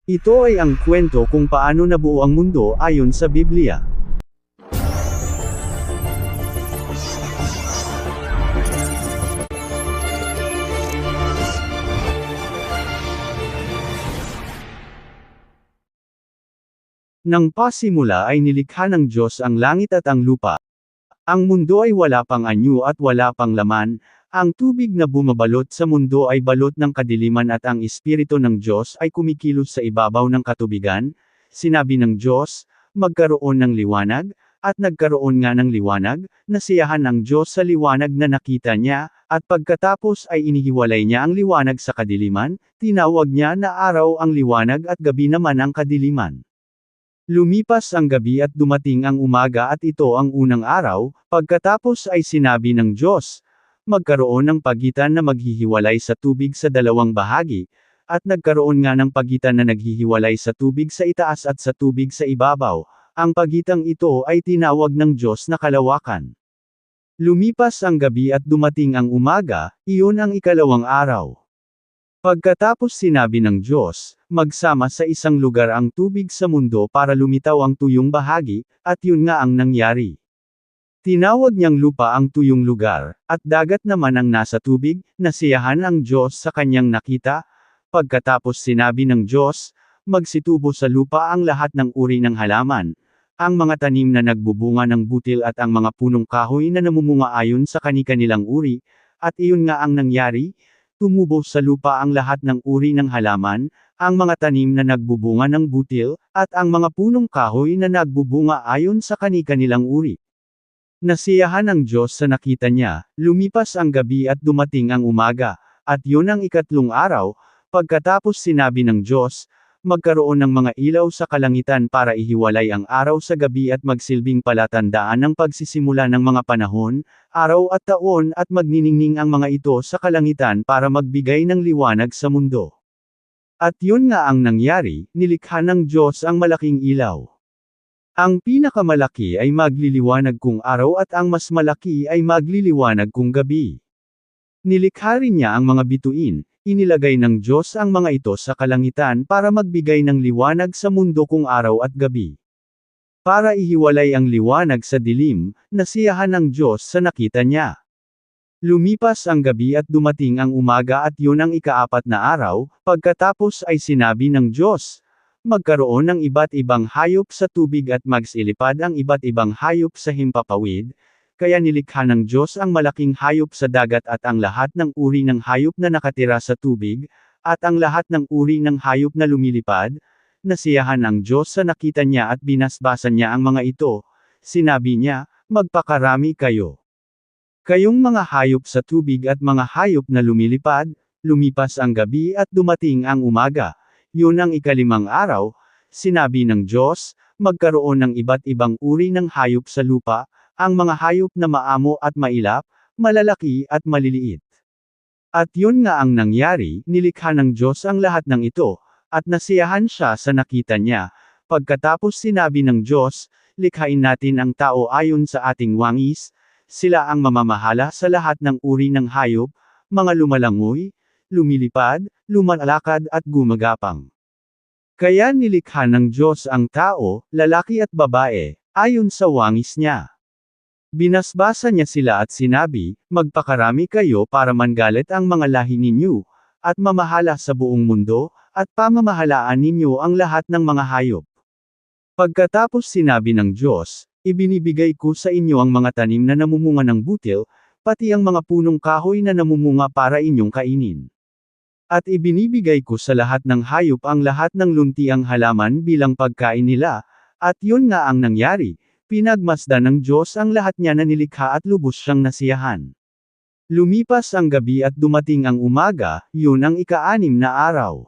Ito ay ang kwento kung paano nabuo ang mundo ayon sa Biblia. Nang pasimula ay nilikha ng Diyos ang langit at ang lupa. Ang mundo ay wala pang anyo at wala pang laman, ang tubig na bumabalot sa mundo ay balot ng kadiliman at ang Espiritu ng Diyos ay kumikilos sa ibabaw ng katubigan. Sinabi ng Diyos, magkaroon ng liwanag, at nagkaroon nga ng liwanag, nasiyahan ang Diyos sa liwanag na nakita niya, at pagkatapos ay inihiwalay niya ang liwanag sa kadiliman, tinawag niya na araw ang liwanag at gabi naman ang kadiliman. Lumipas ang gabi at dumating ang umaga at ito ang unang araw, pagkatapos ay sinabi ng Diyos, magkaroon ng pagitan na maghihiwalay sa tubig sa dalawang bahagi, at nagkaroon nga ng pagitan na naghihiwalay sa tubig sa itaas at sa tubig sa ibabaw, ang pagitang ito ay tinawag ng Diyos na kalawakan. Lumipas ang gabi at dumating ang umaga, iyon ang ikalawang araw. Pagkatapos sinabi ng Diyos, magsama sa isang lugar ang tubig sa mundo para lumitaw ang tuyong bahagi, at yun nga ang nangyari. Tinawag niyang lupa ang tuyong lugar, at dagat naman ang nasa tubig, nasiyahan ang Diyos sa kanyang nakita. Pagkatapos sinabi ng Diyos, magsitubo sa lupa ang lahat ng uri ng halaman, ang mga tanim na nagbubunga ng butil at ang mga punong kahoy na namumunga ayon sa kani-kanilang uri, at iyon nga ang nangyari. Tumubo sa lupa ang lahat ng uri ng halaman, ang mga tanim na nagbubunga ng butil, at ang mga punong kahoy na nagbubunga ayon sa kani-kanilang uri. Nasiyahan ang Diyos sa nakita niya, lumipas ang gabi at dumating ang umaga, at yun ang ikatlong araw, pagkatapos sinabi ng Diyos, magkaroon ng mga ilaw sa kalangitan para ihiwalay ang araw sa gabi at magsilbing palatandaan ng pagsisimula ng mga panahon, araw at taon at magniningning ang mga ito sa kalangitan para magbigay ng liwanag sa mundo. At yun nga ang nangyari, nilikha ng Diyos ang malaking ilaw. Ang pinakamalaki ay magliliwanag kung araw at ang mas malaki ay magliliwanag kung gabi. Nilikha rin niya ang mga bituin. Inilagay ng Diyos ang mga ito sa kalangitan para magbigay ng liwanag sa mundo kung araw at gabi. Para ihiwalay ang liwanag sa dilim, nasiyahan ng Diyos sa nakita niya. Lumipas ang gabi at dumating ang umaga at yun ang ikaapat na araw, pagkatapos ay sinabi ng Diyos, magkaroon ng iba't ibang hayop sa tubig at magsilipad ang iba't ibang hayop sa himpapawid. Kaya nilikha ng Diyos ang malaking hayop sa dagat at ang lahat ng uri ng hayop na nakatira sa tubig, at ang lahat ng uri ng hayop na lumilipad. Nasiyahan ang Diyos sa nakita niya at binasbasan niya ang mga ito. Sinabi niya, magpakarami kayo. Kayong mga hayop sa tubig at mga hayop na lumilipad, lumipas ang gabi at dumating ang umaga. Yun ang ikalimang araw, sinabi ng Diyos, magkaroon ng iba't ibang uri ng hayop sa lupa, ang mga hayop na maamo at mailap, malalaki at maliliit. At yun nga ang nangyari, nilikha ng Diyos ang lahat ng ito, at nasiyahan siya sa nakita niya. Pagkatapos sinabi ng Diyos, likhain natin ang tao ayon sa ating wangis, sila ang mamamahala sa lahat ng uri ng hayop, mga lumalangoy, lumilipad, lumalakad at gumagapang. Kaya nilikha ng Diyos ang tao, lalaki at babae, ayon sa wangis niya. Binasbasa niya sila at sinabi, magpakarami kayo para manggalit ang mga lahi ninyo, at mamahala sa buong mundo, at pamamahalaan ninyo ang lahat ng mga hayop. Pagkatapos sinabi ng Diyos, ibinibigay ko sa inyo ang mga tanim na namumunga ng butil, pati ang mga punong kahoy na namumunga para inyong kainin. At ibinibigay ko sa lahat ng hayop ang lahat ng luntiang halaman bilang pagkain nila, at yun nga ang nangyari. Pinagmasdan ng Diyos ang lahat niya na nilikha at lubos siyang nasiyahan. Lumipas ang gabi at dumating ang umaga, yun ang ika-6 na araw.